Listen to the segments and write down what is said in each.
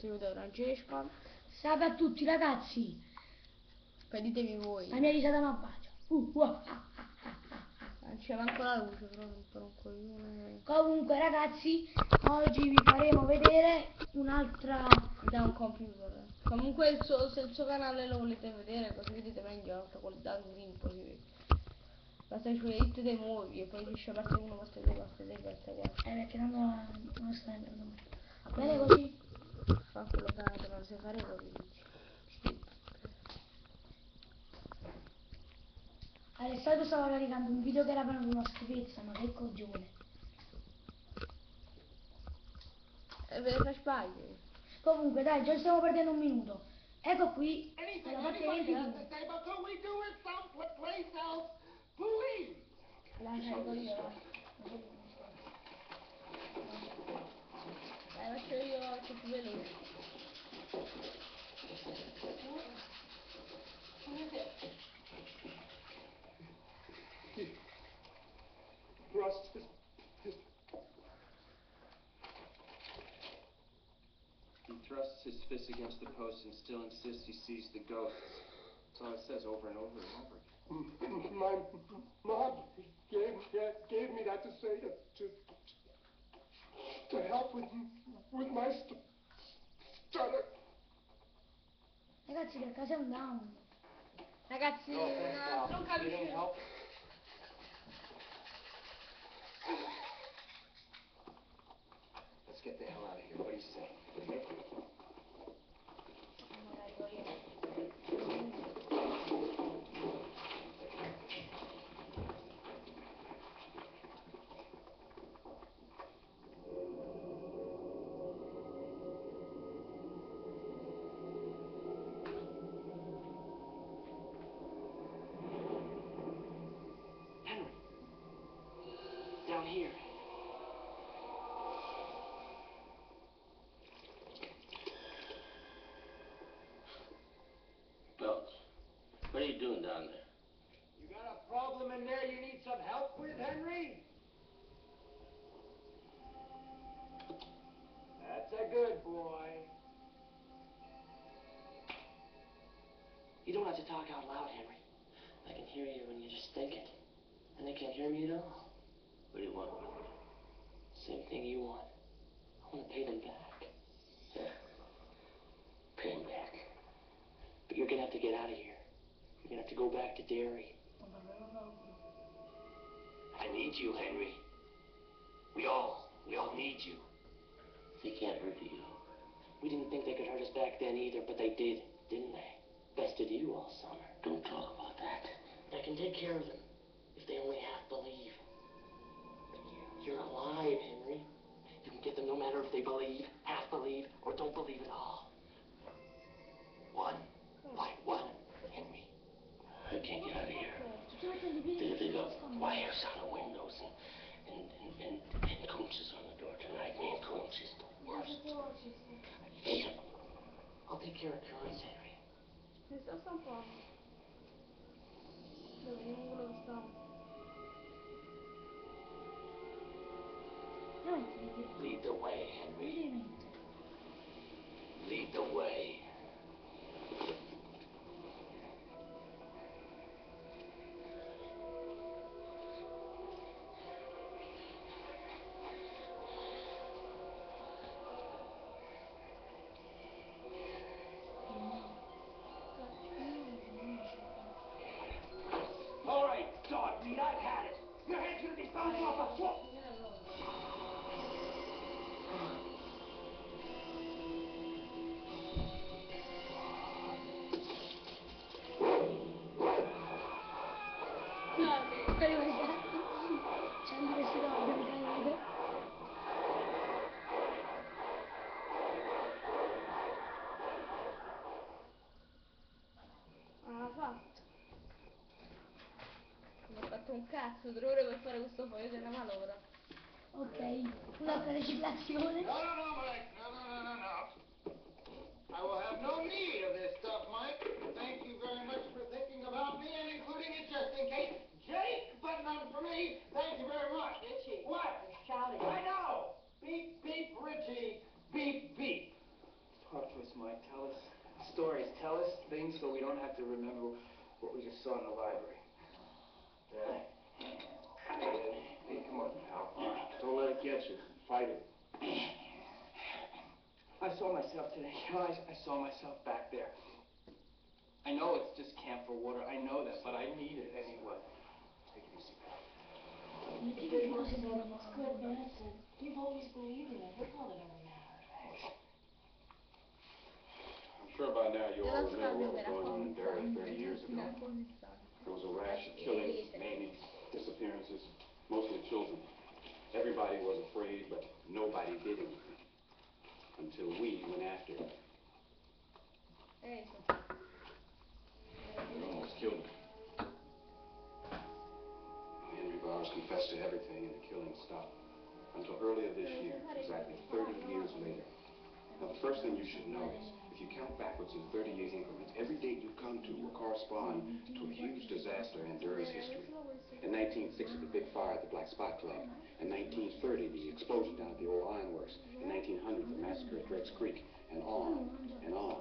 Saluto Francesco. Salve a tutti ragazzi. Poi ditevi voi. La mia risata non bacia. Non c'è manco la luce, però un coglione. Comunque ragazzi, oggi vi faremo vedere un'altra da un computer. Comunque se il suo canale lo volete vedere, così vedete meglio l'alta qualità così un po' si vede. Basta che hit dei muovi e poi dice parte 1, parte 2, parte 3, parte 4. perché non sta entrando. Va bene così? Fa quello che non sai fare così. Alessandro stava caricando un video che era per una schifezza, ma che coglione. E ve ne sbagli. Comunque dai, già stiamo perdendo un minuto. Ecco qui, la parte 22. La carico io, Dai, faccio io, che più veloce. He thrusts his fist against the post and still insists he sees the ghosts. That's all it says over and over and over again. My mom gave me that to say to help with my stutter. Ragazzi, per caso è un down. Ragazzi, non capisco. Let's get the hell out of here. What do you say? Henry, down here. What are you doing down there? You got a problem in there you need some help with, Henry? That's a good boy. You don't have to talk out loud, Henry. I can hear you when you just think it. And they can't hear me at all. What do you want? Same thing you want. I want to pay them back. Yeah. Pay them back. But you're going to have to get out of here. You're going to have to go back to Derry. I need you, Henry. We all need you. They can't hurt you. We didn't think they could hurt us back then either, but they did, didn't they? Bested you all summer. Don't talk about that. I can take care of them if they only half believe. You're alive, Henry. You can get them no matter if they believe, half believe, or don't believe at all. One by one, Henry. I can't get out of here. They got wires on the windows and coaches on the door tonight. Man, Coach is the worst. I hate him. I'll take care of Currents, Henry. Sta un po'. Dove non stavo. Lead the way, Henry. Lead the way. All right, dog meat, I've had it. Your head's gonna be bouncing off a swamp. Ho fatto un cazzo, 3 ore per fare questo foglio della malora. Ok, un'altra riciclazione. No, Mike. No. I will have no need of this stuff, Mike. Thank you very much for thinking about me and including it just in case. Jake, but none for me. Thank you very much. Richie. What? They're shouting. I know. Beep, beep, Richie. Beep, beep. stories. Tell us things so we don't have to remember what we just saw in the library. Yeah. Hey, come on, pal. Don't let it get you. Fight it. I saw myself today. I saw myself back there. I know it's just camphor water. I know that, but I need it anyway. Take it easy, pal. It's good, Madison. You've always believed in it. That's all that ever mattered. I'm sure by now you all remember what was going on in Derry 30 years ago. There was a rash of killings, maimings, disappearances, mostly children. Everybody was afraid, but nobody did anything. Until we went after it. We almost killed him. Henry Bowers confessed to everything and the killing stopped. Until earlier this year, exactly 30 years later. Now the first thing you should know is, if you count backwards in 30-year increments, every date you come to will correspond to a huge disaster in Derry's history. In 1960, the big fire at the Black Spot Club. In 1930, the explosion down at the old ironworks. In 1900, the massacre at Drake's Creek. And on and on.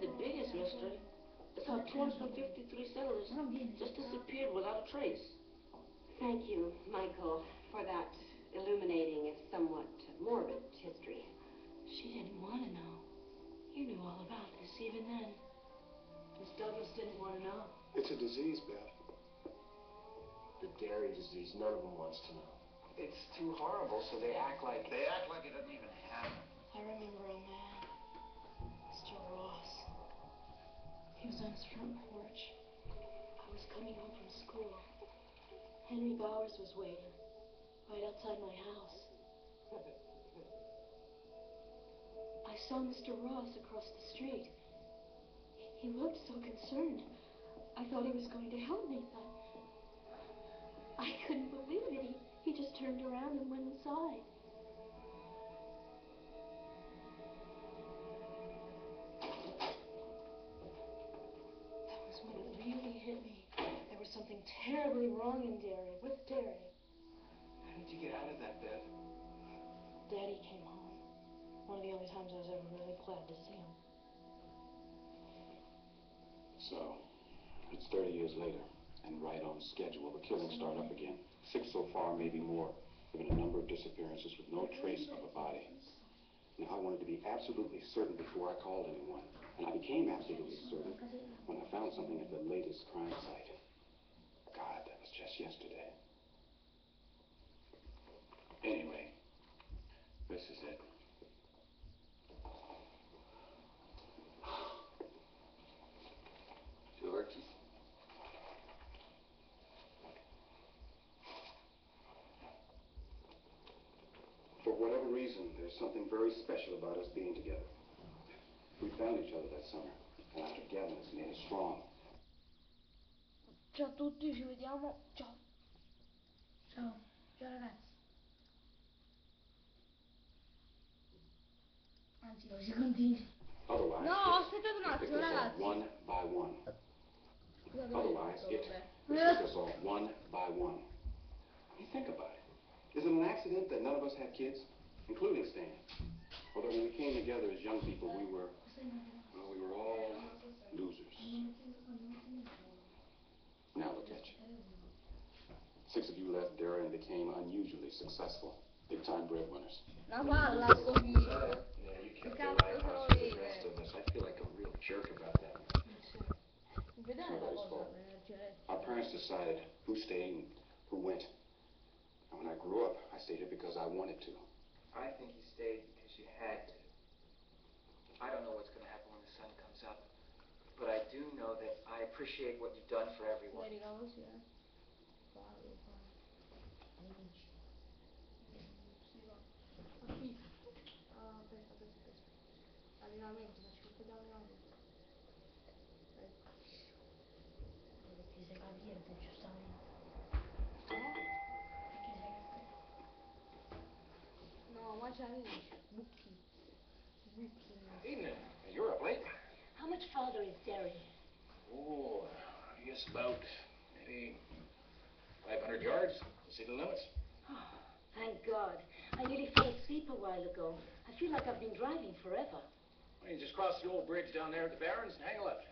The biggest mystery is how 253 settlers just disappeared without a trace. Thank you, Michael, for that illuminating, if somewhat morbid history. She didn't want to know. You knew all about this even then. Miss Douglas didn't want to know. It's a disease, Beth. The dairy disease, none of them wants to know. It's too horrible, so they act like it doesn't even happen. I remember a man, Mr. Ross. He was on his front porch. I was coming home from school. Henry Bowers was waiting right outside my house. I saw Mr. Ross across the street. He looked so concerned. I thought he was going to help me, but I couldn't believe it. He just turned around and went inside. That was when it really hit me. There was something terribly wrong in Derry, with Derry. How did you get out of that bed? Daddy came home. One of the only times I was ever really glad to see him. So, it's 30 years later, and right on schedule. The killings start up again. 6 so far, maybe more. There have been a number of disappearances with no trace of a body. Now, I wanted to be absolutely certain before I called anyone. And I became absolutely certain when I found something at the latest crime site. God, that was just yesterday. Anyway, this is it. George. For whatever reason, there's something very special about us being together. We found each other that summer, and our togetherness made us strong. Ciao a tutti, ci vediamo. Ciao. Ciao, ciao ragazzi. Anzi, non si continui. Otherwise, No, it aspettate un picked attimo, us off ragazzi. one by one. Scusate, Otherwise, it vabbè. picked us off one by one. You think about it. Is it an accident that none of us had kids, including Stan? Although when we came together as young people, we were all losers. Now look at you. 6 of you left Derry and became unusually successful. Big-time breadwinners. Una palla a sto video. Yeah, you Che kept the cazzo se lighthouse lo for the rest vede? of us. I feel like a real jerk about that. Vedete la cosa nel Our parents decided who stayed and who went. And when I grew up, I stayed here because I wanted to. I think you stayed because you had to. I don't know what's going to happen when the sun comes up, but I do know that I appreciate what you've done for everyone. Vedi così, Parlo. Aspetta. Allenamento, faccio un po' di allenamento. Perché sei capiente, giustamente. Eh? Perché sei capiente. No, ma c'è Bucchi. Evening. You're up late. How much farther is Derry? Oh, I guess about maybe 500 yards. City limits. Oh, thank God. I nearly fell asleep a while ago. I feel like I've been driving forever. Well, you just cross the old bridge down there at the Barrens and hang a left.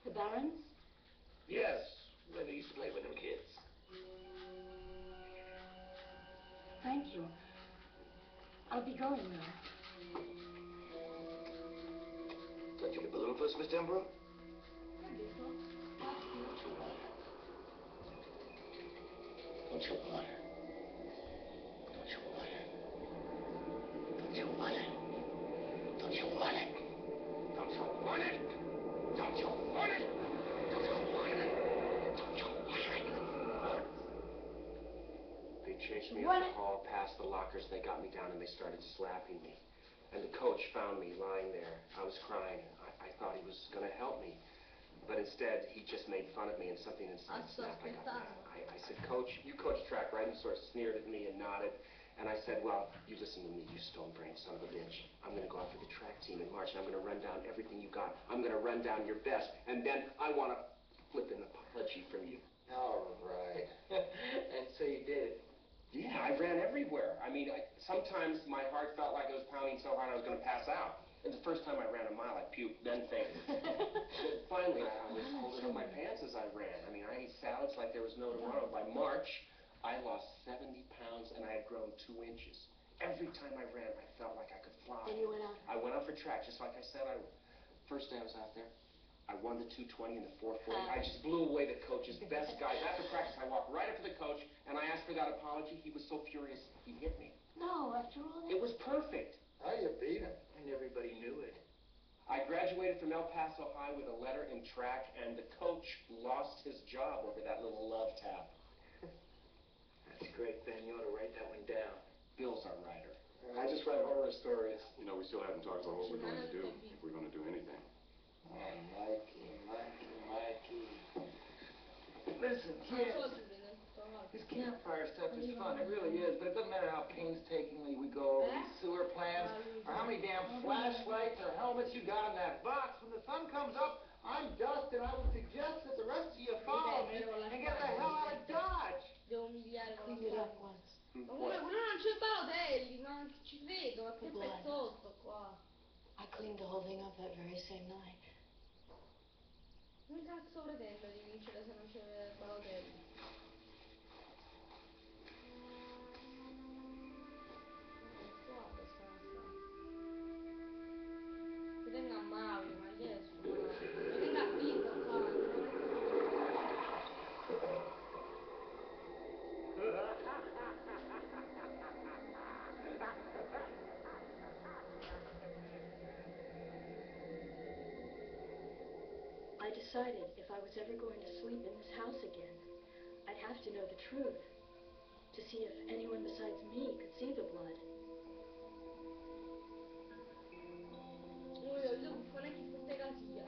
The Barrens? Yes, where they used to play with them kids. Thank you. I'll be going now. Touch your balloon first, Miss Denbrough? Don't you want her? Don't you want her? Don't you want her? Don't you want it? Don't you want it? Don't you want it? Don't you want it? Don't you want it? They chased me up the hall, past the lockers. They got me down and they started slapping me. And the coach found me lying there. I was crying. I thought he was going to help me. But instead, he just made fun of me and something inside snapped. I got mad. I said, Coach, you coach track, right? And he sort of sneered at me and nodded. And I said, well, you listen to me, you stone-brained son of a bitch. I'm going to go out for the track team in March, and I'm going to run down everything you got. I'm going to run down your best. And then I want to flip an apology from you. All right. And so you did it. Yeah, I ran everywhere. I mean, sometimes my heart felt like it was pounding so hard I was going to pass out. And the first time I ran a mile, I puked, then fainted. Finally, I was holding up my pants as I ran. I mean, I ate salads like there was no tomorrow. By March, I lost 70 pounds and I had grown 2 inches. Every time I ran, I felt like I could fly. And you went out? I went out for track, just like I said I would. First day I was out there, I won the 220 and the 440. I just blew away the coach's best guys. After practice, I walked right up to the coach, and I asked for that apology. He was so furious, he hit me. No, after all that. It was perfect. Oh, you beat him. And everybody knew it. I graduated from El Paso High with a letter in track, and the coach lost his job over that little love tap. That's great, Ben. You ought to write that one down. Bill's our writer. I just write horror stories. You know, we still haven't talked about what we're going to do, if we're going to do anything. Oh, Mikey. Listen, kids. This campfire stuff is fun. It really is. But it doesn't matter how painstakingly we go over these sewer plans, or how many damn flashlights or helmets you got in that box. When the sun comes up, I'm dust, and I would suggest that the rest of you follow me and get the hell out of Dodge. Devo umiliare con Clean it la up once. Ma come quello non c'è Balotelli, ma non ci credo, ma che pezzotto qua. I cleaned the whole thing up that very same night. Come cazzo pretendo di vincere se non c'è Balotelli? Guarda sta. Che tenga a Mauri, ma che è su? Che tenga a Pippo qua, I decided if I was ever going to sleep in this house again, I'd have to know the truth, to see if anyone besides me could see the blood. Io il buffone che fosse casilla.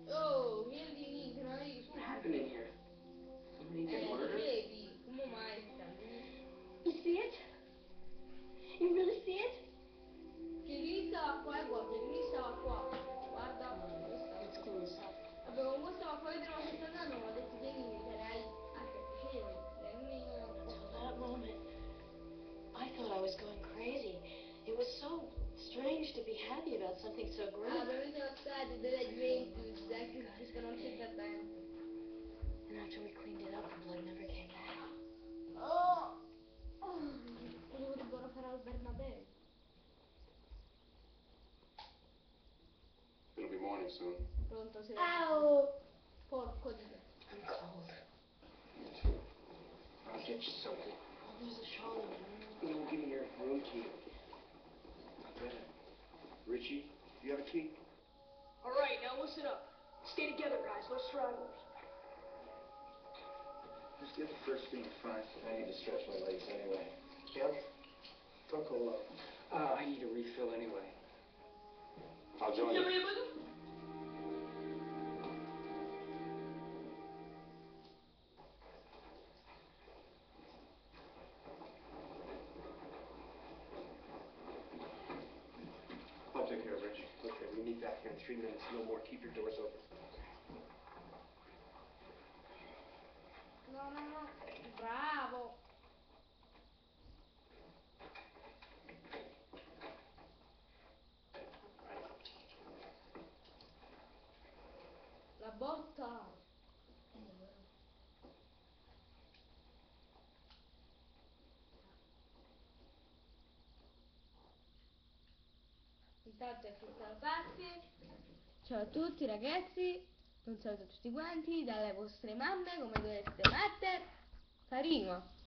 Oh, vieni lì, che non hai su. What happened in here? Somebody get murdered? Vedi, come mai sta? You see it? You really see it? Chi stava qua, guarda, chi stava qua. Guarda, Let's close up. vabbè, con questo stava qua vedere una settimana, non ho detto che mi sarei anche piacevole. Until that moment, I thought I was going crazy. It was so strange to be happy about something so great. Probabilmente lo stadio della Juventus, anche se non c'è da tempo. And after we cleaned it up, the blood never came back. Cosa vorrebbero fare al Bernabeu? It'll be morning soon. Pronto, sei. Porco Dio. I'm cold. Me too. I'll get you something. Oh, there's a shawl in the room. You know, give me your room key. Richie, do you have a key? All right, now listen up. Stay together, guys. No stragglers. Just get the first feet front. I need to stretch my legs anyway. Yep. Coco, I need a refill anyway. I'll join you. I'll take care of Richie. Okay, we meet back here in 3 minutes. No more. Keep your doors open. No. Bravo. intanto è finita la parte. Ciao a tutti ragazzi, un saluto a tutti quanti dalle vostre mamme come dovreste mettere. Carino.